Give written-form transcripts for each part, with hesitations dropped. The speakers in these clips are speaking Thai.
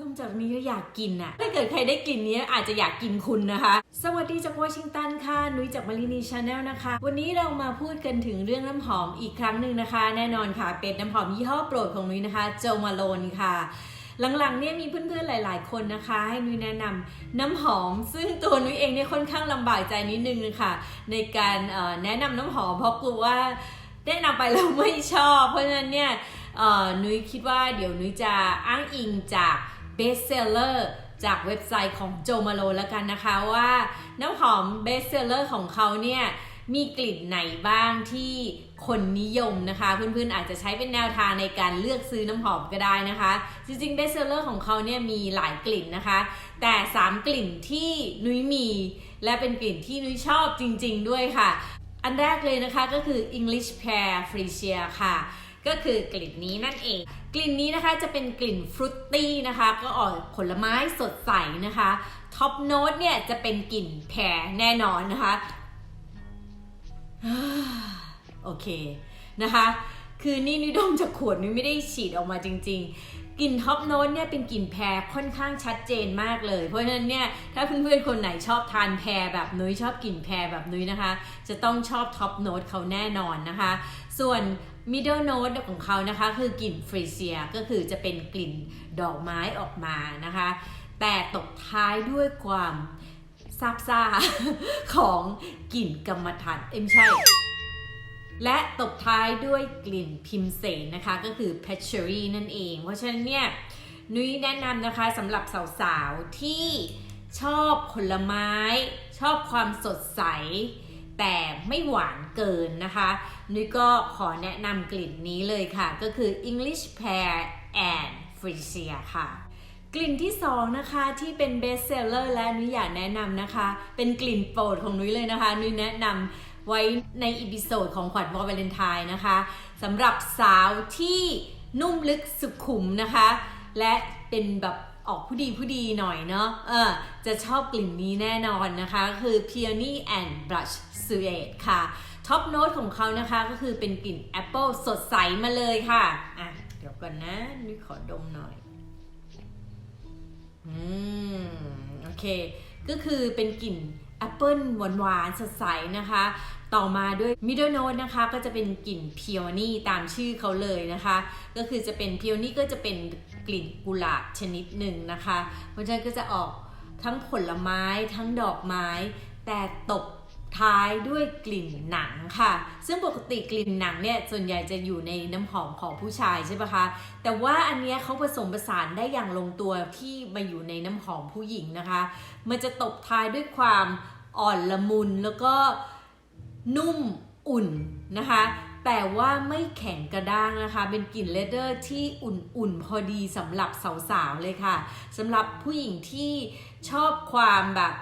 ดมจากนี้แล้วอยากกินน่ะถ้าเกิดใครได้กลิ่นนี้อาจจะอยากกินคุณนะคะสวัสดีจากวอชิงตันค่ะนุ้ยจากมารินีชาแนลนะคะวันนี้เรามาพูดกันถึงเรื่องน้ำหอมอีกครั้งหนึ่งนะคะแน่นอนค่ะเป็นน้ำหอมยี่ห้อโปรดของนุ้ยนะคะโจมาโลนค่ะหลังๆเนี่ยมีเพื่อนๆหลายๆคนนะคะให้นุ้ยแนะนำน้ำหอมซึ่งตัวนุ้ยเองเนี่ยค่อนข้างลำบากใจนิดนึงนะคะในการแนะนำน้ำหอมเพราะกลัวว่าแนะนำไปแล้วไม่ชอบเพราะฉะนั้นเนี่ยนุ้ยคิดว่าเดี๋ยวนุ้ยจะอ้างอิงจากเบสเซลเลอร์จากเว็บไซต์ของโจมาโลแล้วกันนะคะว่าน้ำหอมเบสเซลเลอร์ของเขาเนี่ยมีกลิ่นไหนบ้างที่คนนิยมนะคะเพื่อนๆอาจจะใช้เป็นแนวทางในการเลือกซื้อน้ำหอมก็ได้นะคะจริงๆเบสเซลเลอร์ของเขาเนี่ยมีหลายกลิ่นนะคะแต่3กลิ่นที่นุ้ยมีและเป็นกลิ่นที่นุ้ยชอบจริงๆด้วยค่ะอันแรกเลยนะคะก็คือ English Pear Freesia ค่ะก็คือกลิ่นนี้นั่นเองกลิ่นนี้นะคะจะเป็นกลิ่นฟรุตตี้นะคะก็ออกผลไม้สดใสนะคะท็อปโน้ตเนี่ยจะเป็นกลิ่นแพรแน่นอนนะคะโอเคนะคะคือนี่นุ้ยดมจากขวดนุ้ยไม่ได้ฉีดออกมาจริงๆกลิ่นท็อปโน้ตเนี่ยเป็นกลิ่นแพรค่อนข้างชัดเจนมากเลยเพราะฉะนั้นเนี่ยถ้าเพื่อนๆคนไหนชอบทานแพรแบบนุ้ยชอบกลิ่นแพรแบบนุ้ยนะคะจะต้องชอบท็อปโน้ตเขาแน่นอนนะคะส่วนmiddle note ของเขานะคะคือกลิ่นฟรีเซียก็คือจะเป็นกลิ่นดอกไม้ออกมานะคะแต่ตบท้ายด้วยความซาบซ่าของกลิ่นกรรมฐานไม่ใช่และตบท้ายด้วยกลิ่นพิมเสนนะคะก็คือ patchouli นั่นเองเพราะฉะนั้นเนี่ยนุ้ยแนะนำนะคะสำหรับสาวๆที่ชอบผลไม้ชอบความสดใสแต่ไม่หวานเกินนะคะนุ้ยก็ขอแนะนำกลิ่นนี้เลยค่ะก็คือ English Pear and Freesia ค่ะกลิ่นที่2นะคะที่เป็นเบสเซลเลอร์และนุ้ยอยากแนะนำนะคะเป็นกลิ่นโปรดของนุ้ยเลยนะคะนุ้ยแนะนำไว้ในอีพิโซดของขวัญวันวาเลนไทน์นะคะสำหรับสาวที่นุ่มลึกสุขุมนะคะและเป็นแบบออกผู้ดีหน่อยเนาะจะชอบกลิ่นนี้แน่นอนนะคะคือ Peony and Blush Suede ค่ะท็อปโน้ตของเขานะคะก็คือเป็นกลิ่นแอปเปิลสดใสมาเลยค่ะเดี๋ยวก่อนนะนี่ขอดมหน่อยโอเคก็คือเป็นกลิ่นแอปเปิลหวานๆสดใสนะคะต่อมาด้วย middle note นะคะก็จะเป็นกลิ่น peony ตามชื่อเขาเลยนะคะก็คือจะเป็น peony ก็จะเป็นกลิ่นกุหลาบชนิดหนึ่งนะคะเพราะฉะนั้นก็จะออกทั้งผลไม้ทั้งดอกไม้แต่ตบท้ายด้วยกลิ่นหนังค่ะซึ่งปกติกลิ่นหนังเนี่ยส่วนใหญ่จะอยู่ในน้ำหอมของผู้ชายใช่ปะคะแต่ว่าอันเนี้ยเขาผสมผสานได้อย่างลงตัวที่มาอยู่ในน้ำหอมผู้หญิงนะคะมันจะตบท้ายด้วยความอ่อนละมุนแล้วก็นุ่มอุ่นนะคะแต่ว่าไม่แข็งกระด้างนะคะเป็นกลิ่นเลเดอร์ที่อุ่นๆพอดีสำหรับสาวๆเลยค่ะสำหรับผู้หญิงที่ชอบความแบบ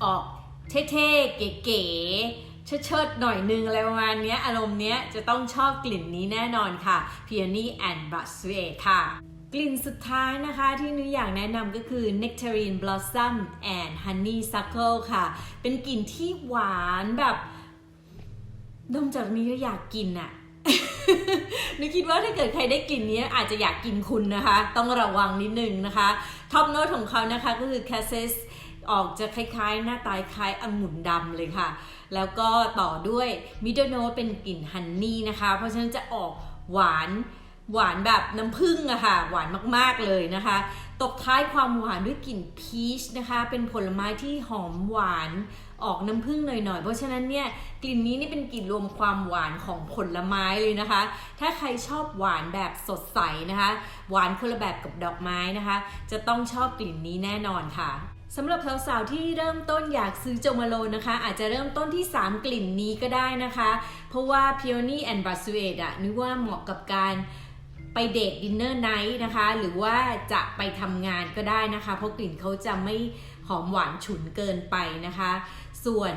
ออกเท่ๆเก๋ๆเชิดๆหน่อยนึงอะไรประมาณนี้อารมณ์เนี้ยจะต้องชอบกลิ่นนี้แน่นอนค่ะ Peony and Blush Suede ค่ะกลิ่นสุดท้ายนะคะที่นุ้ยอยากแนะนำก็คือ Nectarine Blossom and Honeysuckle ค่ะเป็นกลิ่นที่หวานแบบดมจากนี้แล้วอยากกินน่ะ นุ้ยคิดว่าถ้าเกิดใครได้กลิ่นนี้อาจจะอยากกินคุณนะคะต้องระวังนิดนึงนะคะท็อปโน้ตของเขานะคะก็คือ Cassisออกจะคล้ายๆหน้าตาคล้ายองุ่นดำเลยค่ะแล้วก็ต่อด้วย middle note เป็นกลิ่นฮันนี่นะคะเพราะฉะนั้นจะออกหวานแบบน้ำผึ้งอะค่ะหวานมากๆเลยนะคะตบท้ายความหวานด้วยกลิ่นพีชนะคะเป็นผลไม้ที่หอมหวานออกน้ำผึ้งหน่อยๆเพราะฉะนั้นเนี่ยกลิ่นนี้นี่เป็นกลิ่นรวมความหวานของผลไม้เลยนะคะถ้าใครชอบหวานแบบสดใสนะคะหวานคนละแบบกับดอกไม้นะคะจะต้องชอบกลิ่นนี้แน่นอนค่ะสำหรับสาวๆที่เริ่มต้นอยากซื้อโจมาโลนะคะอาจจะเริ่มต้นที่3กลิ่นนี้ก็ได้นะคะเพราะว่า Peony and Blush Suede นึกว่าเหมาะกับการไปเดทดินเนอร์ไนท์นะคะหรือว่าจะไปทำงานก็ได้นะคะเพราะกลิ่นเขาจะไม่หอมหวานฉุนเกินไปนะคะส่วน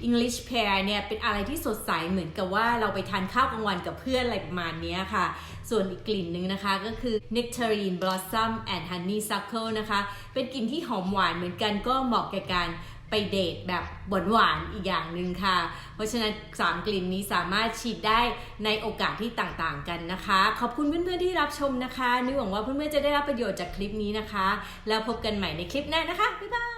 English Pear เนี่ยเป็นอะไรที่สดใสเหมือนกับว่าเราไปทานข้าวกลางวันกับเพื่อนอะไรประมาณนี้ค่ะส่วนอีกกลิ่นนึงนะคะก็คือ Nectarine Blossom and Honeysuckle นะคะเป็นกลิ่นที่หอมหวานเหมือนกันก็เหมาะแก่การ ไปเดทแบบหวานๆอีกอย่างหนึ่งค่ะเพราะฉะนั้น3กลิ่นนี้สามารถฉีดได้ในโอกาสที่ต่างๆกันนะคะขอบคุณเพื่อนๆที่รับชมนะคะนึกหวังว่าเพื่อนๆจะได้รับประโยชน์จากคลิปนี้นะคะแล้วพบกันใหม่ในคลิปหน้านะคะบ๊ายบาย